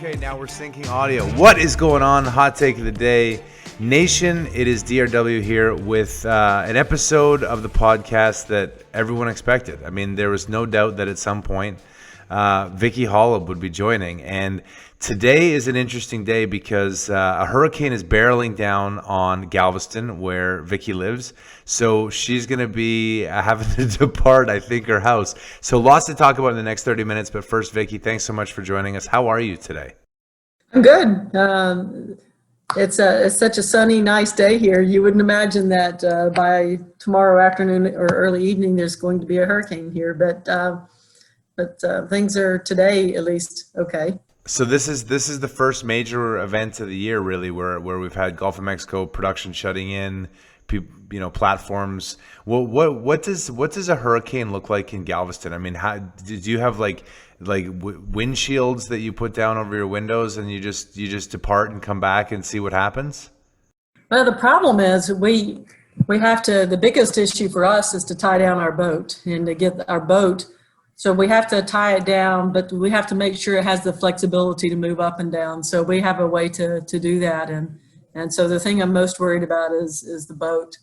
Okay, now we're syncing audio. What is going on? Hot take of the day. Nation, it is DRW here with an episode of the podcast that everyone expected. I mean, there was no doubt that at some point Vicki Hollub would be joining. And today is an interesting day because a hurricane is barreling down on Galveston, where Vicki lives. So she's going to be having to depart, I think, her house. So lots to talk about in the next 30 minutes. But first, Vicki, thanks so much for joining us. How are you today? I'm good. It's such a sunny, nice day here. You wouldn't imagine that by tomorrow afternoon or early evening there's going to be a hurricane here, but things are today at least okay. So this is the first major event of the year, really, where we've had Gulf of Mexico production shutting in, platforms. Well, what does a hurricane look like in Galveston? I mean, how did you have like windshields that you put down over your windows and you just depart and come back and see what happens? Well, the problem is we have to. The biggest issue for us is to tie down our boat and to get our boat. So we have to tie it down, but we have to make sure it has the flexibility to move up and down. So we have a way to do that. And so the thing I'm most worried about is the boat.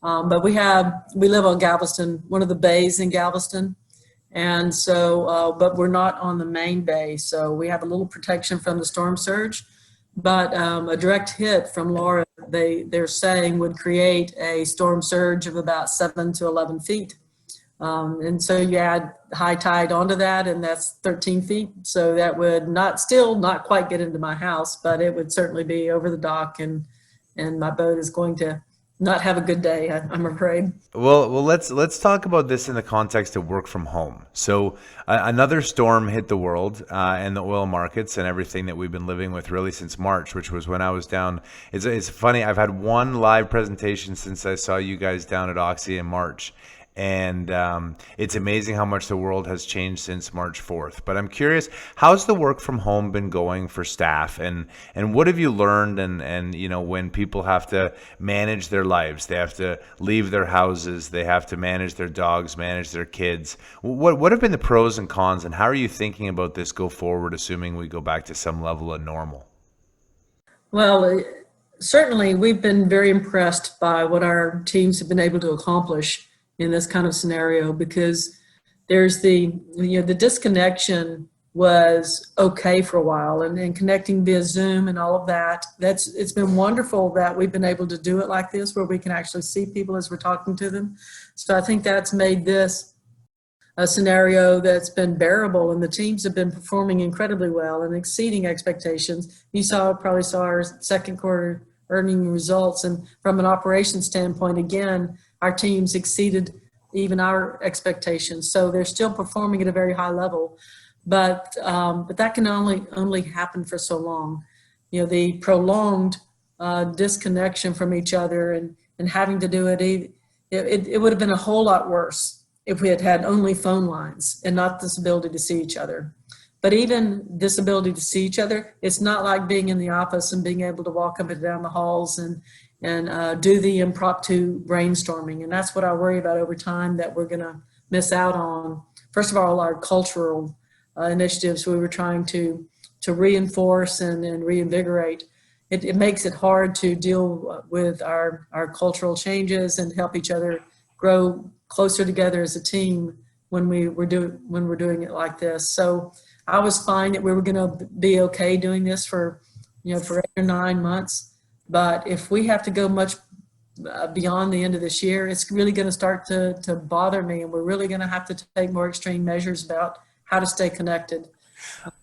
But we live on Galveston, one of the bays in Galveston. And so, but we're not on the main bay. So we have a little protection from the storm surge, but a direct hit from Laura, they're saying would create a storm surge of about 7 to 11 feet. And so you add high tide onto that, and that's 13 feet. So that would not quite get into my house, but it would certainly be over the dock, and my boat is going to not have a good day, I'm afraid. Well, let's talk about this in the context of work from home. So another storm hit the world and the oil markets and everything that we've been living with really since March, which was when I was down. It's funny. I've had one live presentation since I saw you guys down at Oxy in March. And it's amazing how much the world has changed since March 4th. But I'm curious, how's the work from home been going for staff? And what have you learned? And when people have to manage their lives, they have to leave their houses, they have to manage their dogs, manage their kids. What have been the pros and cons? And how are you thinking about this go forward, assuming we go back to some level of normal? Well, certainly we've been very impressed by what our teams have been able to accomplish in this kind of scenario, because there's the disconnection was okay for a while, and connecting via Zoom and all of that. It's been wonderful that we've been able to do it like this, where we can actually see people as we're talking to them. So I think that's made this a scenario that's been bearable, and the teams have been performing incredibly well and exceeding expectations. You probably saw our second quarter earning results, and from an operations standpoint, again, our teams exceeded even our expectations. So they're still performing at a very high level, but that can only happen for so long. The prolonged disconnection from each other and having to do it would have been a whole lot worse if we had had only phone lines and not this ability to see each other. But even this ability to see each other, it's not like being in the office and being able to walk up and down the halls and do the impromptu brainstorming. And that's what I worry about over time, that we're going to miss out on. First of all, our cultural initiatives we were trying to reinforce and reinvigorate. It makes it hard to deal with our cultural changes and help each other grow closer together as a team when we're doing it like this. So I was fine that we were going to be okay doing this for 8 or 9 months. But if we have to go much beyond the end of this year, it's really going to start to bother me, and we're really going to have to take more extreme measures about how to stay connected.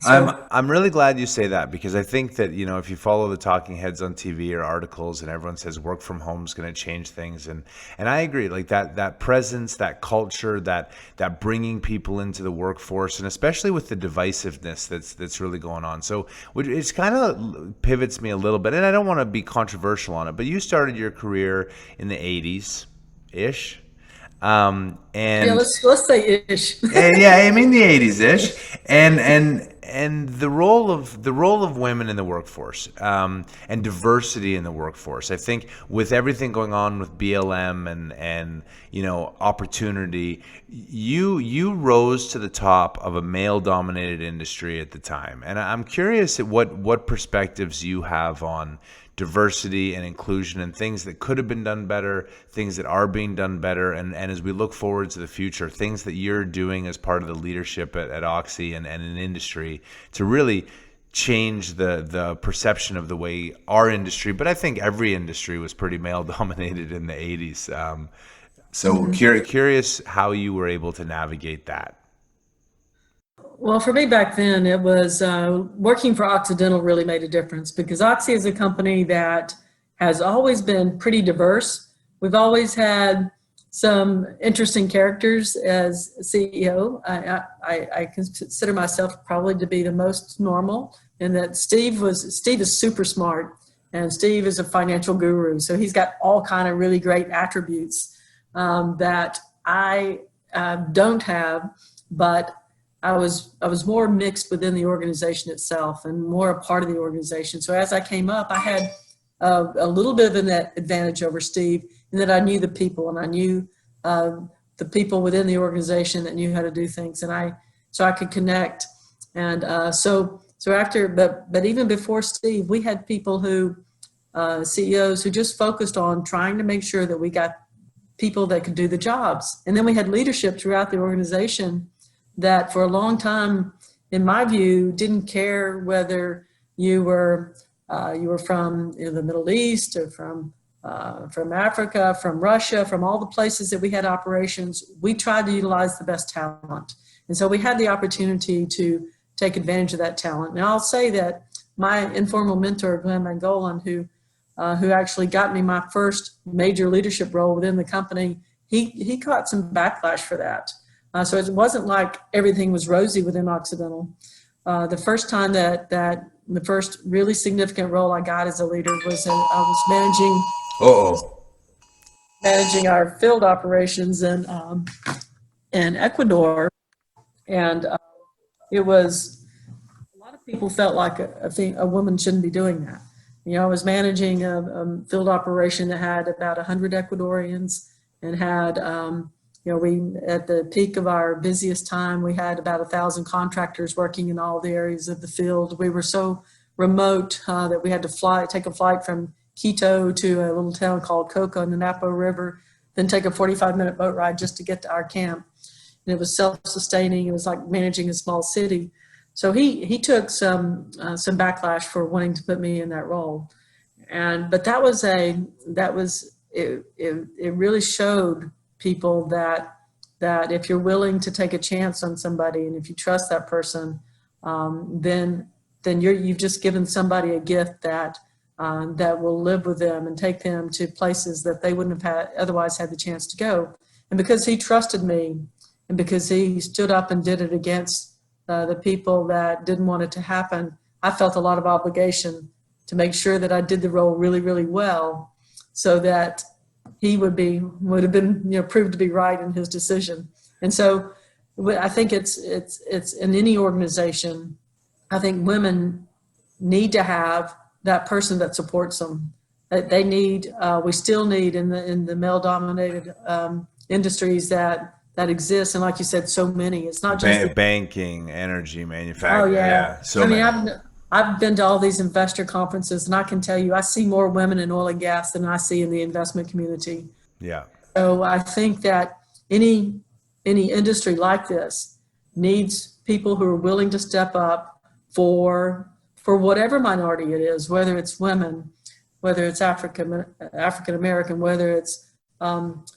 I'm really glad you say that, because I think that, if you follow the talking heads on TV or articles and everyone says work from home is going to change things. And I agree, like that presence, that culture, that bringing people into the workforce, and especially with the divisiveness that's really going on. So it's kind of pivots me a little bit, and I don't want to be controversial on it, but you started your career in the 80s-ish. And yeah, let's say ish. Yeah, I mean the 80s ish, and and the role of women in the workforce, and diversity in the workforce. I think with everything going on with BLM and opportunity, you rose to the top of a male dominated industry at the time, and I'm curious at what perspectives you have on diversity and inclusion and things that could have been done better, things that are being done better, and as we look forward to the future, things that you're doing as part of the leadership at Oxy and in industry to really change the perception of the way our industry, but I think every industry was pretty male dominated in the 80s. Curious how you were able to navigate that. Well, for me back then, it was working for Occidental really made a difference because Oxy is a company that has always been pretty diverse. We've always had some interesting characters as CEO. I consider myself probably to be the most normal in that Steve is super smart, and Steve is a financial guru. So he's got all kind of really great attributes that I don't have, but I was more mixed within the organization itself and more a part of the organization. So as I came up, I had a little bit of an advantage over Steve in that I knew the people and I knew the people within the organization that knew how to do things, and so I could connect. And but even before Steve, we had people who CEOs who just focused on trying to make sure that we got people that could do the jobs, and then we had leadership throughout the organization that for a long time, in my view, didn't care whether you were from the Middle East or from Africa, from Russia, from all the places that we had operations. We tried to utilize the best talent. And so we had the opportunity to take advantage of that talent. Now I'll say that my informal mentor, Glenn Mangolan, who actually got me my first major leadership role within the company, he caught some backlash for that. So it wasn't like everything was rosy within Occidental. The first time that the first really significant role I got as a leader was I was managing our field operations in Ecuador, and it was a lot of people felt like a woman shouldn't be doing that. I was managing a field operation that had about 100 Ecuadorians and had we, at the peak of our busiest time, we had about 1,000 contractors working in all the areas of the field. We were so remote that we had to take a flight from Quito to a little town called Coco in the Napo River, then take a 45-minute boat ride just to get to our camp. And it was self-sustaining. It was like managing a small city. So he took some backlash for wanting to put me in that role. But it really showed people that if you're willing to take a chance on somebody and if you trust that person, then you've just given somebody a gift that will live with them and take them to places that they wouldn't have otherwise had the chance to go. And because he trusted me and because he stood up and did it against the people that didn't want it to happen, I felt a lot of obligation to make sure that I did the role really, really well so that he would have been proved to be right in his decision. And so I think it's in any organization, I think women need to have that person that supports them. They need, we still need in the male dominated industries that exist. And like you said, so many, it's not just banking, energy, manufacturing. Oh yeah. So many. I've been to all these investor conferences, and I can tell you, I see more women in oil and gas than I see in the investment community. Yeah. So I think that any industry like this needs people who are willing to step up for whatever minority it is, whether it's women, whether it's African American, whether it's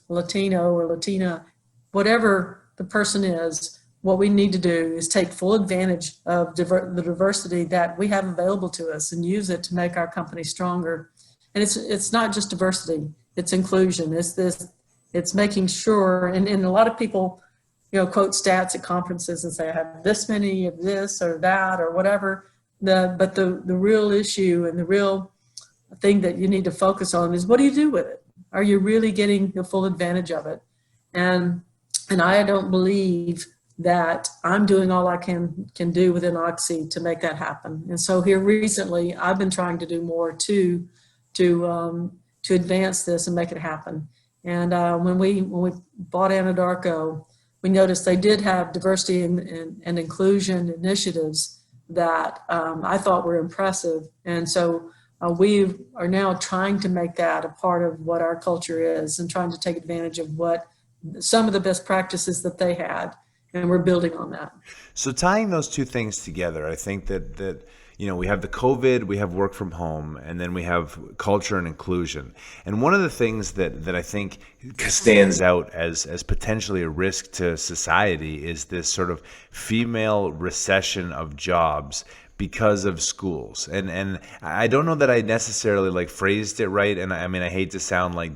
Latino or Latina, whatever the person is. What we need to do is take full advantage of the diversity that we have available to us and use it to make our company stronger. And it's not just diversity, it's inclusion. It's making sure, and a lot of people, quote stats at conferences and say, I have this many of this or that or whatever. But the real issue and the real thing that you need to focus on is, what do you do with it? Are you really getting the full advantage of it? And I don't believe that I'm doing all I can do within Oxy to make that happen. And so here recently, I've been trying to do more to advance this and make it happen. And when we bought Anadarko, we noticed they did have diversity and inclusion initiatives that I thought were impressive. And so we are now trying to make that a part of what our culture is and trying to take advantage of what some of the best practices that they had. And we're building on that. So tying those two things together, I think that we have the COVID, we have work from home, and then we have culture and inclusion. And one of the things that I think stands out as potentially a risk to society is this sort of female recession of jobs because of schools. And I don't know that I necessarily like phrased it right. And I mean, I hate to sound like,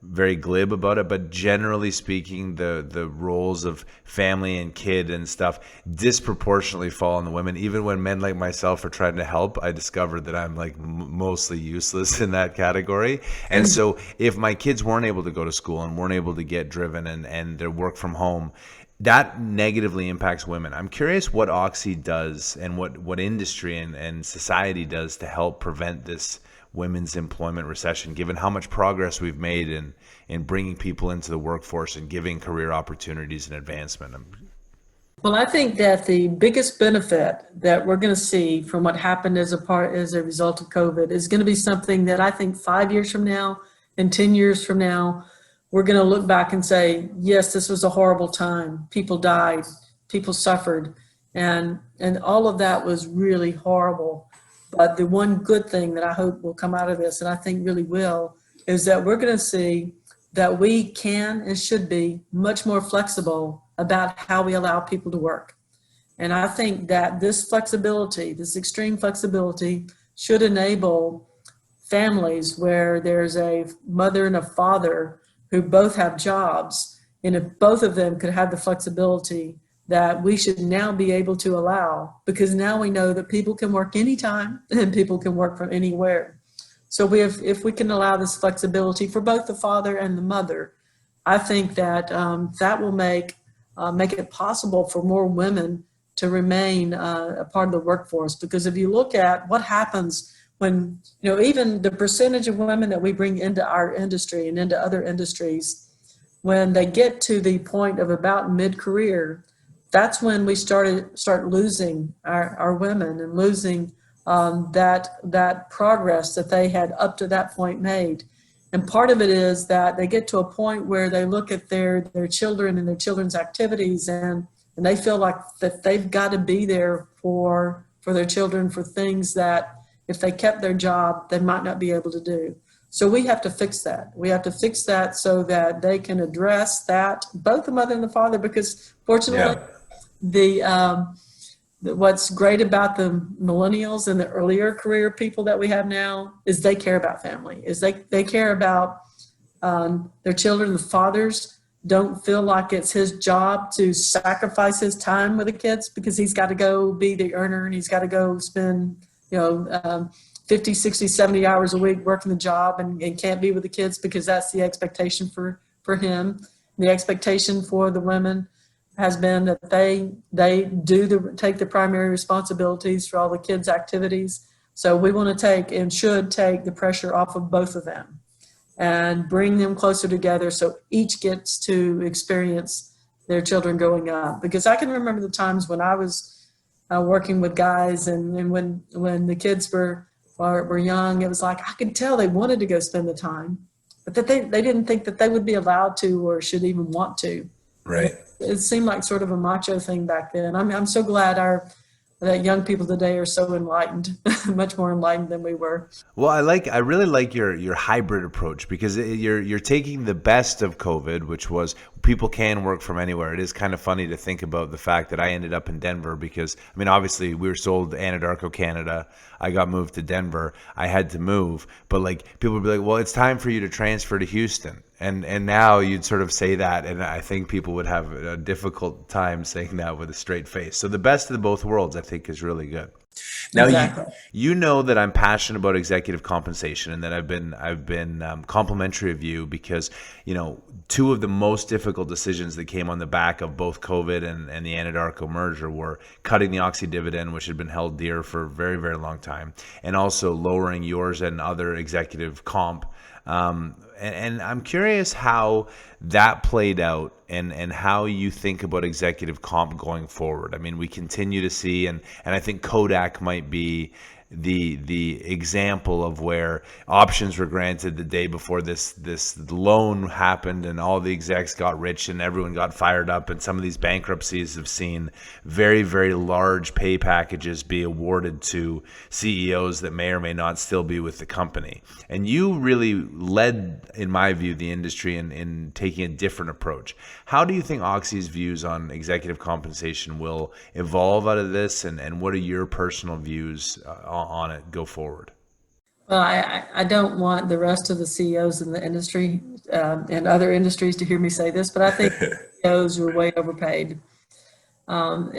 very glib about it, but generally speaking, the roles of family and kid and stuff disproportionately fall on the women. Even when men like myself are trying to help, I discovered that I'm like mostly useless in that category. And so if my kids weren't able to go to school and weren't able to get driven and their work from home, that negatively impacts women. I'm curious what Oxy does and what industry and society does to help prevent this women's employment recession, given how much progress we've made in bringing people into the workforce and giving career opportunities and advancement. Well, I think that the biggest benefit that we're going to see from what happened as a result of COVID is going to be something that I think 5 years from now and 10 years from now, we're going to look back and say, yes, this was a horrible time. People died, people suffered, and all of that was really horrible. But the one good thing that I hope will come out of this, and I think really will, is that we're going to see that we can and should be much more flexible about how we allow people to work. And I think that this flexibility, this extreme flexibility, should enable families where there's a mother and a father who both have jobs, and if both of them could have the flexibility that we should now be able to allow, because now we know that people can work anytime and people can work from anywhere. So if we can allow this flexibility for both the father and the mother, I think that that will make it possible for more women to remain a part of the workforce. Because if you look at what happens when, even the percentage of women that we bring into our industry and into other industries, when they get to the point of about mid-career, that's when we start losing our women and losing that progress that they had up to that point made. And part of it is that they get to a point where they look at their children and their children's activities and they feel like that they've got to be there for their children for things that if they kept their job, they might not be able to do. So we have to fix that. We have to fix that so that they can address that, both the mother and the father, because fortunately, what's great about the millennials and the earlier career people that we have now is they care about family, is they care about their children. The fathers don't feel like it's his job to sacrifice his time with the kids because he's got to go be the earner and he's got to go spend 50, 60, 70 hours a week working the job and can't be with the kids because that's the expectation for him. The expectation for the women has been that they take the primary responsibilities for all the kids' activities. So we want to take and should take the pressure off of both of them and bring them closer together so each gets to experience their children growing up. Because I can remember the times when I was working with guys and when the kids were young, it was like I could tell they wanted to go spend the time, but that they didn't think that they would be allowed to or should even want to. Right. It seemed like sort of a macho thing back then. I'm so glad that young people today are so enlightened, much more enlightened than we were. Well, I really like your hybrid approach because you're taking the best of COVID, which was people can work from anywhere. It is kind of funny to think about the fact that I ended up in Denver because, I mean, obviously we were sold Anadarko, Canada. I got moved to Denver. I had to move, but like people would be like, well, it's time for you to transfer to Houston. And now you'd sort of say that, and I think people would have a difficult time saying that with a straight face. So the best of the both worlds, I think, is really good. Now Exactly. you know that I'm passionate about executive compensation, and that I've been complimentary of you because two of the most difficult decisions that came on the back of both COVID and the Anadarko merger were cutting the Oxy dividend, which had been held dear for a very, very long time, and also lowering yours and other executive comp. And I'm curious how that played out, and how you think about executive comp going forward. I mean, we continue to see, and I think Kodak might be the example of where options were granted the day before this loan happened, and all the execs got rich and everyone got fired up, and some of these bankruptcies have seen very, very large pay packages be awarded to CEOs that may or may not still be with the company. And you really led, in my view, the industry in taking a different approach. How do you think Oxy's views on executive compensation will evolve out of this, and what are your personal views on it go forward? Well, I don't want the rest of the CEOs in the industry and other industries to hear me say this, but I think CEOs are way overpaid. And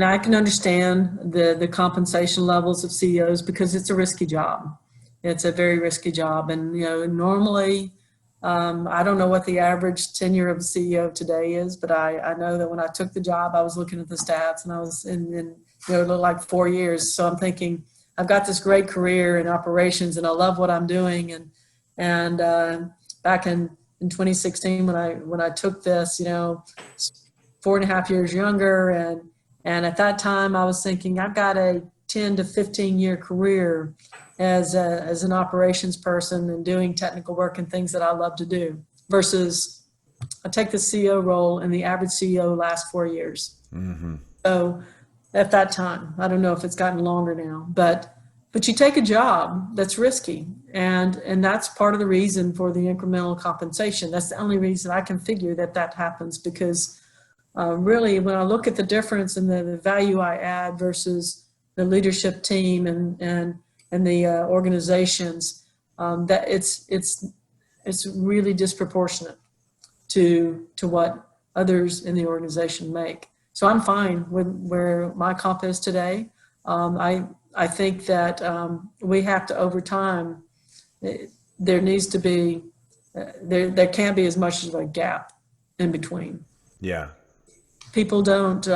I can understand the compensation levels of CEOs because it's a risky job. It's a very risky job. And, normally, I don't know what the average tenure of a CEO today is, but I know that when I took the job, I was looking at the stats, and I was in it looked like 4 years. So I'm thinking, I've got this great career in operations, and I love what I'm doing. And back in 2016, when I took this, 4.5 years younger, and at that time I was thinking, I've got a 10 to 15 year career as an operations person and doing technical work and things that I love to do, versus I take the CEO role, and the average CEO lasts 4 years. Mm-hmm. So at that time, I don't know if it's gotten longer now, but you take a job that's risky, and that's part of the reason for the incremental compensation. That's the only reason I can figure that happens, because really, when I look at the difference in the value I add versus the leadership team and the organizations, that it's really disproportionate to what others in the organization make. So I'm fine with where my comp is today. I think that we have to, over time, there needs to be, there can't be as much of a gap in between. Yeah. People don't,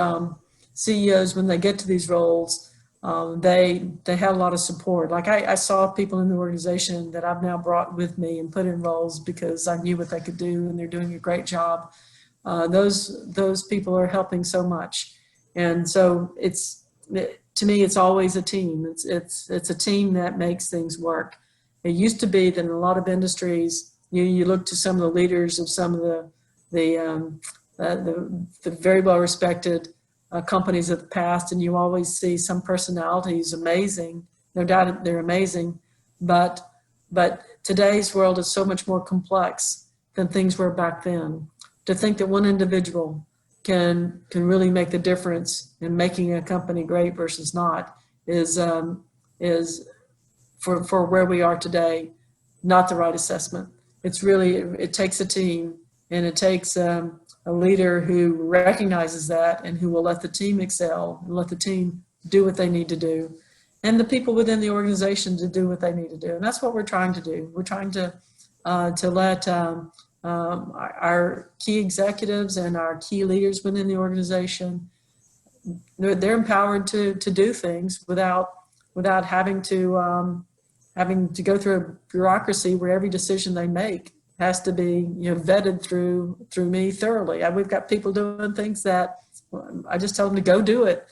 CEOs, when they get to these roles, they have a lot of support. Like I saw people in the organization that I've now brought with me and put in roles because I knew what they could do, and they're doing a great job. Those people are helping so much. And so to me, it's always a team. It's a team that makes things work. It used to be that in a lot of industries, you look to some of the leaders of some of the very well respected companies of the past, and you always see some personalities amazing. No doubt they're amazing, but today's world is so much more complex than things were back then. To think that one individual can really make the difference in making a company great versus not is for where we are today, not the right assessment. It takes a team, and it takes a leader who recognizes that, and who will let the team excel and let the team do what they need to do, and the people within the organization to do what they need to do. And that's what we're trying to do. We're trying to let our key executives and our key leaders within the organization, they're empowered to do things without having to go through a bureaucracy where every decision they make has to be vetted through me thoroughly. We've got people doing things that I just tell them to go do it,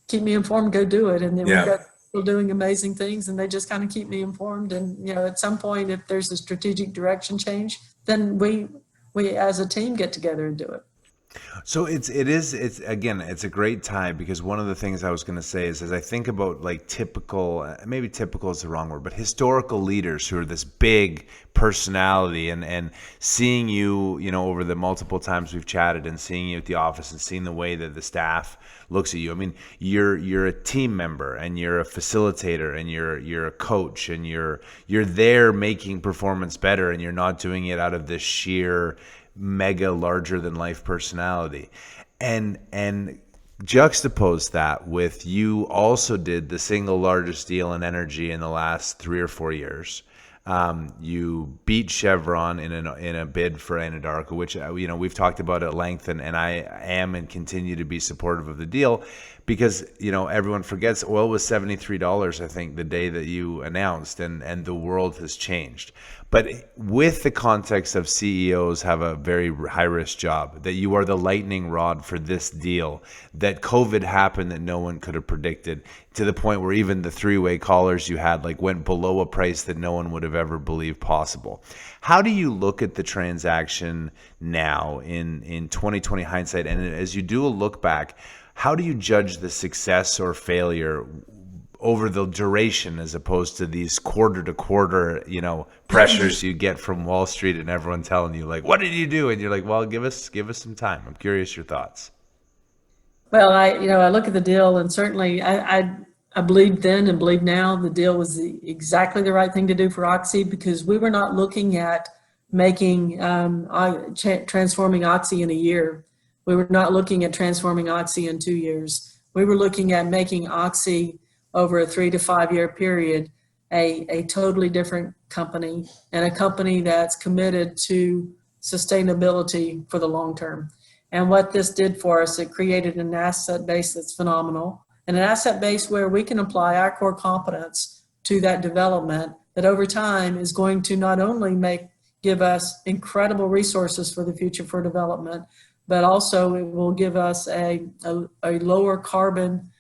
keep me informed, go do it, and then we've got people doing amazing things, and they just kind of keep me informed. And at some point, if there's a strategic direction change, then we as a team get together and do it. So it's again, it's a great time, because one of the things I was going to say is, as I think about like typical, maybe typical is the wrong word, but historical leaders who are this big personality, and seeing you, over the multiple times we've chatted, and seeing you at the office, and seeing the way that the staff looks at you. I mean, you're a team member, and you're a facilitator, and you're a coach, and you're there making performance better, and you're not doing it out of this sheer mega larger than life personality. And juxtapose that with, you also did the single largest deal in energy in the last 3 or 4 years. You beat Chevron in a bid for Anadarko, which we've talked about at length, and I am and continue to be supportive of the deal, because everyone forgets oil was $73, I think, the day that you announced, and the world has changed. But with the context of CEOs have a very high risk job, that you are the lightning rod for this deal, that COVID happened that no one could have predicted, to the point where even the three-way callers you had went below a price that no one would have ever believed possible. How do you look at the transaction now in 2020 hindsight? And as you do a look back, how do you judge the success or failure over the duration, as opposed to these quarter to quarter, pressures you get from Wall Street and everyone telling you what did you do? And you're like, well, give us some time. I'm curious your thoughts. Well, I look at the deal, and certainly I believed then and believe now the deal was exactly the right thing to do for Oxy, because we were not looking at making transforming Oxy in a year. We were not looking at transforming Oxy in 2 years. We were looking at making Oxy over a 3 to 5 year period a totally different company, and a company that's committed to sustainability for the long term. And what this did for us, it created an asset base that's phenomenal, and an asset base where we can apply our core competence to that development, that over time is going to not only give us incredible resources for the future for development, but also it will give us a lower carbon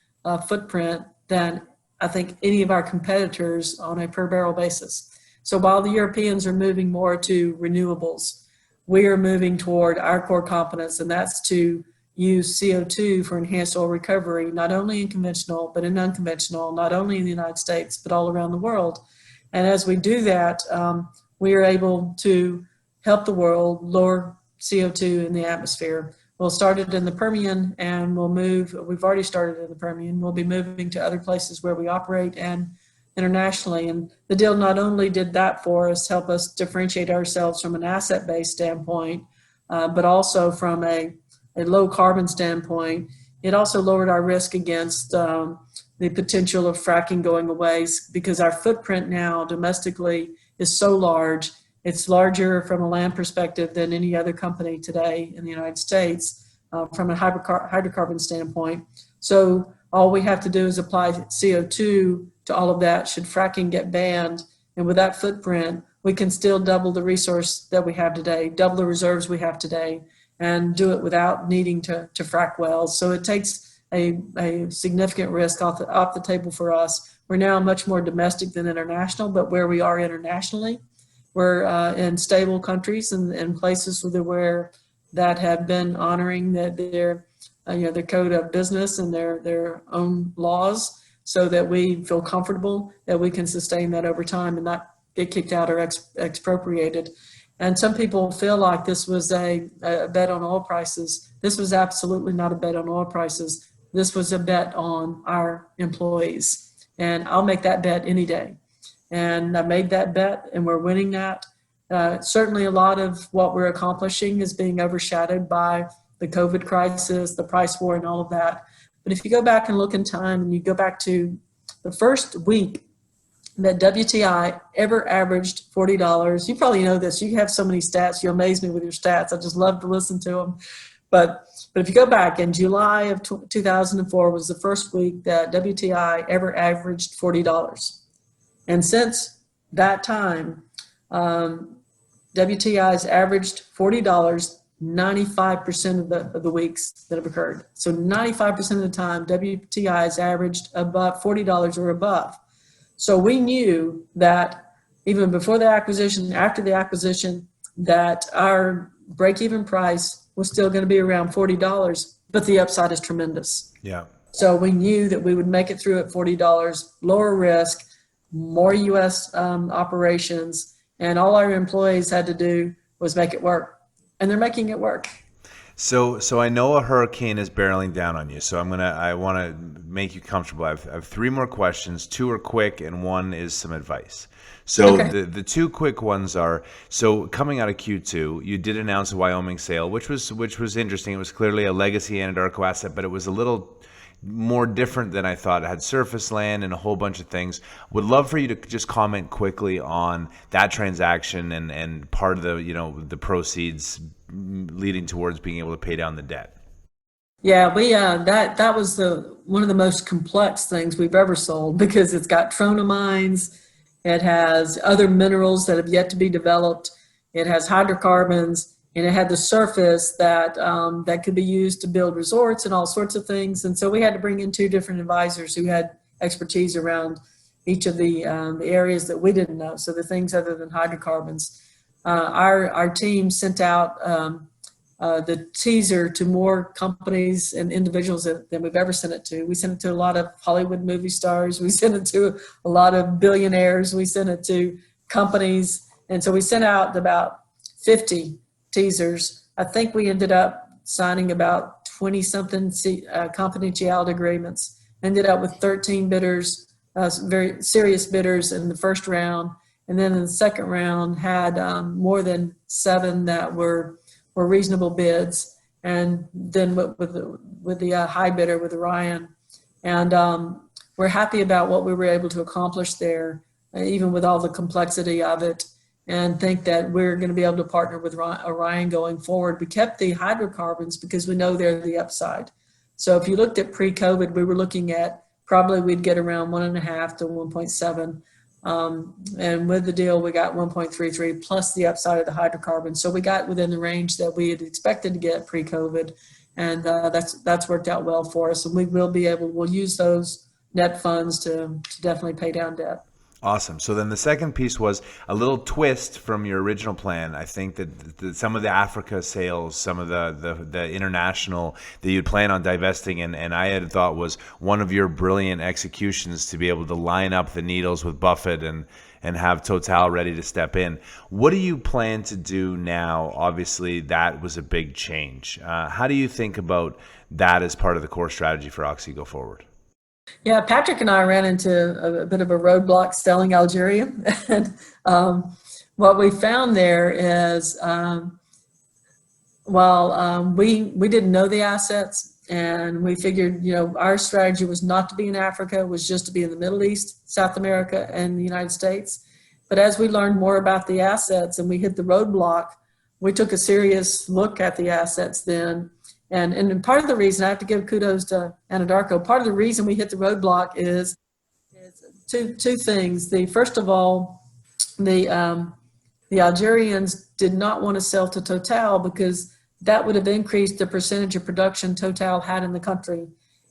footprint than I think any of our competitors on a per barrel basis. So while the Europeans are moving more to renewables, we are moving toward our core competence, and that's to use CO2 for enhanced oil recovery, not only in conventional, but in unconventional, not only in the United States, but all around the world. And as we do that, we are able to help the world lower CO2 in the atmosphere. We'll start it in the Permian, and we've already started in the Permian. We'll be moving to other places where we operate and internationally. And the deal not only did that for us, help us differentiate ourselves from an asset-based standpoint, but also from a low carbon standpoint. It also lowered our risk against the potential of fracking going away, because our footprint now domestically is so large. It's larger from a land perspective than any other company today in the United States from a hydrocarbon standpoint. So all we have to do is apply CO2 to all of that should fracking get banned. And with that footprint, we can still double the resource that we have today, double the reserves we have today, and do it without needing to frack wells. So it takes a significant risk off the table for us. We're now much more domestic than international, but where we are internationally, we're in stable countries and places where that have been honoring their code of business and their own laws, so that we feel comfortable that we can sustain that over time and not get kicked out or expropriated. And some people feel like this was a bet on oil prices. This was absolutely not a bet on oil prices. This was a bet on our employees. And I'll make that bet any day. And I made that bet, and we're winning that. Certainly a lot of what we're accomplishing is being overshadowed by the COVID crisis, the price war, and all of that. But if you go back and look in time, and you go back to the first week that WTI ever averaged $40, you probably know this. You have so many stats. You amaze me with your stats. I just love to listen to them. But if you go back, in July of 2004 was the first week that WTI ever averaged $40. And since that time, WTI has averaged $40 95% of the weeks that have occurred. So 95% of the time, WTI has averaged above $40 or above. So we knew that even before the acquisition, after the acquisition, that our break-even price was still going to be around $40, but the upside is tremendous. Yeah. So we knew that we would make it through at $40, lower risk, more U.S. operations, and all our employees had to do was make it work. And they're making it work. So I know a hurricane is barreling down on you. So I want to make you comfortable, I have three more questions. Two are quick, and one is some advice. So Okay. the two quick ones are, so coming out of Q2, you did announce a Wyoming sale, which was interesting. It was clearly a legacy Anadarko asset, but it was a little more different than I thought. It had surface land and a whole bunch of things. Would love for you to just comment quickly on that transaction and part of the, the proceeds leading towards being able to pay down the debt. Yeah, we that was the one of the most complex things we've ever sold because it's got trona mines, it has other minerals that have yet to be developed, it has hydrocarbons, and it had the surface that that could be used to build resorts and all sorts of things. And so we had to bring in two different advisors who had expertise around each of the areas that we didn't know. So the things other than hydrocarbons. Our team sent out the teaser to more companies and individuals than we've ever sent it to. We sent it to a lot of Hollywood movie stars. We sent it to a lot of billionaires. We sent it to companies. And so we sent out about 50 teasers. I think we ended up signing about 20 something confidentiality agreements, ended up with 13 bidders, very serious bidders in the first round. And then in the second round had more than 7 that were reasonable bids, and then with the high bidder with Orion, and we're happy about what we were able to accomplish there, even with all the complexity of it, and think that we're going to be able to partner with Orion going forward. We kept the hydrocarbons because we know they're the upside. So if you looked at pre-COVID, we were looking at probably we'd get around 1.5 to 1.7. And with the deal, we got 1.33 plus the upside of the hydrocarbons. So we got within the range that we had expected to get pre-COVID, and that's worked out well for us. And we'll use those net funds to definitely pay down debt. Awesome. So then the second piece was a little twist from your original plan. I think that some of the Africa sales, some of the international that you'd plan on divesting, and I had thought was one of your brilliant executions to be able to line up the needles with Buffett and have Total ready to step in. What do you plan to do now? Obviously, that was a big change. How do you think about that as part of the core strategy for Oxy go forward? Yeah, Patrick and I ran into a bit of a roadblock selling Algeria. And what we found there is while we didn't know the assets, and we figured, our strategy was not to be in Africa, was just to be in the Middle East, South America, and the United States. But as we learned more about the assets and we hit the roadblock, we took a serious look at the assets then. And part of the reason, I have to give kudos to Anadarko, part of the reason we hit the roadblock is two things. First of all, the Algerians did not want to sell to Total because that would have increased the percentage of production Total had in the country.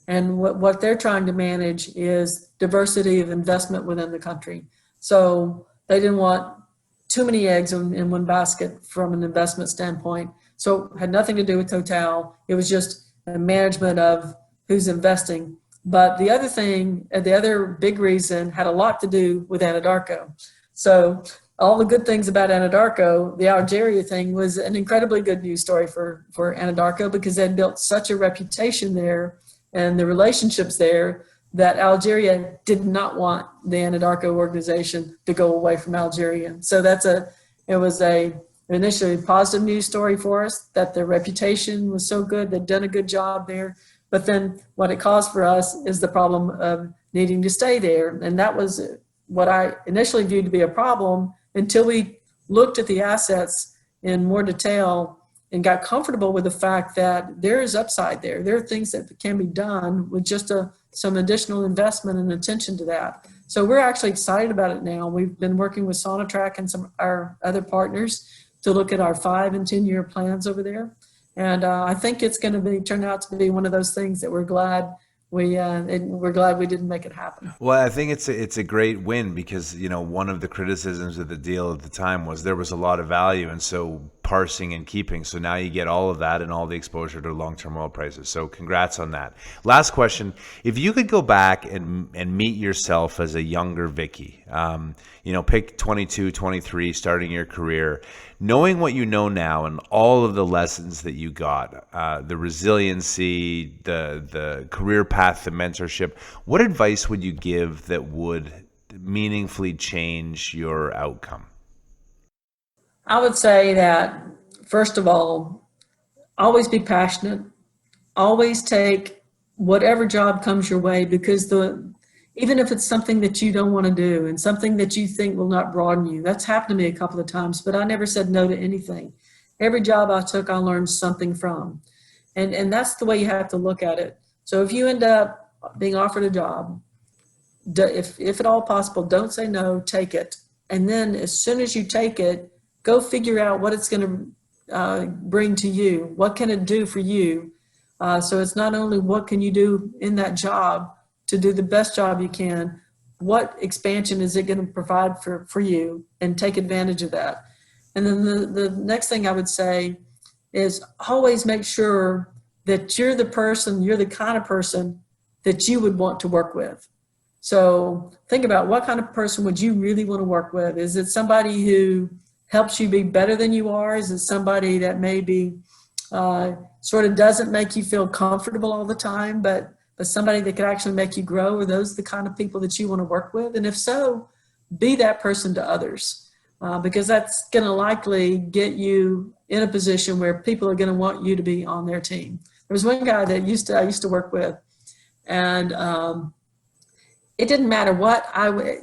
And what they're trying to manage is diversity of investment within the country. So they didn't want too many eggs in one basket from an investment standpoint. So it had nothing to do with Total. It was just a management of who's investing. But the other big reason had a lot to do with Anadarko. So all the good things about Anadarko, the Algeria thing was an incredibly good news story for Anadarko because they'd built such a reputation there and the relationships there that Algeria did not want the Anadarko organization to go away from Algeria. So it was initially a positive news story for us that their reputation was so good. They'd done a good job there. But then what it caused for us is the problem of needing to stay there. And that was what I initially viewed to be a problem until we looked at the assets in more detail and got comfortable with the fact that there is upside there. There are things that can be done with just some additional investment and attention to that. So we're actually excited about it now. We've been working with Sonatrach and some of our other partners to look at our 5 and 10-year plans over there. And I think it's going to turn out to be one of those things that we're glad we didn't make it happen. Well, I think it's a great win because one of the criticisms of the deal at the time was there was a lot of value, and so parsing and keeping. So now you get all of that and all the exposure to long-term oil prices. So congrats on that. Last question. If you could go back and meet yourself as a younger Vicki, pick 22, 23, starting your career, knowing what you know now and all of the lessons that you got, the resiliency, the career path, the mentorship, what advice would you give that would meaningfully change your outcome? I would say that, first of all, always be passionate. Always take whatever job comes your way, because even if it's something that you don't want to do and something that you think will not broaden you, that's happened to me a couple of times, but I never said no to anything. Every job I took, I learned something from. And that's the way you have to look at it. So if you end up being offered a job, if at all possible, don't say no, take it. And then as soon as you take it, go figure out what it's going to bring to you. What can it do for you? So it's not only what can you do in that job to do the best job you can, what expansion is it going to provide for you, and take advantage of that. And then the next thing I would say is always make sure that you're the kind of person that you would want to work with. So think about, what kind of person would you really want to work with? Is it somebody who helps you be better than you are? Is it somebody that maybe sort of doesn't make you feel comfortable all the time, but somebody that could actually make you grow? Are those the kind of people that you want to work with? And if so, be that person to others, because that's going to likely get you in a position where people are going to want you to be on their team. There was one guy that I used to work with, and it didn't matter what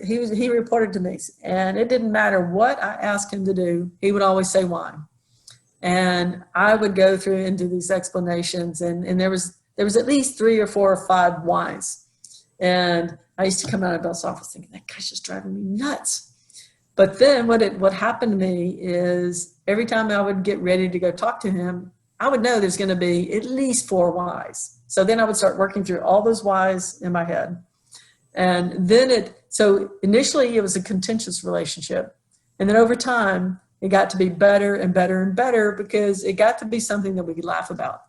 he reported to me, and it didn't matter what I asked him to do, he would always say why. And I would go through into these explanations, and there was at least 3 or 4 or 5 whys. And I used to come out of Bell's office thinking, that guy's just driving me nuts. But then what happened to me is, every time I would get ready to go talk to him, I would know there's going to be at least 4 whys. So then I would start working through all those whys in my head. And then so initially it was a contentious relationship. And then over time, it got to be better and better and better, because it got to be something that we could laugh about,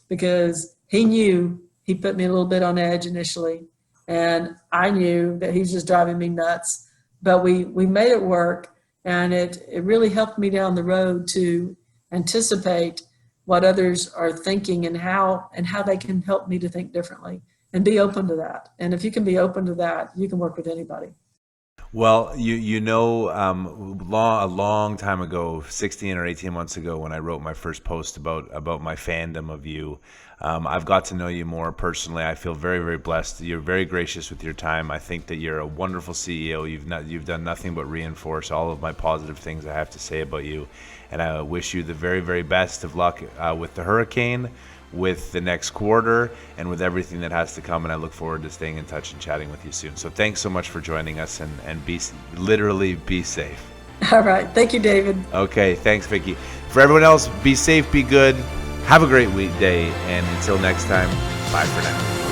because he knew he put me a little bit on edge initially. And I knew that he was just driving me nuts, but we made it work. And it really helped me down the road to anticipate what others are thinking and how they can help me to think differently. And be open to that. And if you can be open to that, you can work with anybody. Well, a long time ago, 16 or 18 months ago, when I wrote my first post about my fandom of you, I've got to know you more personally. I feel very, very blessed. You're very gracious with your time. I think that you're a wonderful CEO. You've done nothing but reinforce all of my positive things I have to say about you. And I wish you the very, very best of luck with the hurricane, with the next quarter, and with everything that has to come. And I look forward to staying in touch and chatting with you soon. So thanks so much for joining us, and be safe. All right. Thank you, David. Okay. Thanks, Vicki. For everyone else, be safe, be good. Have a great day. And until next time, bye for now.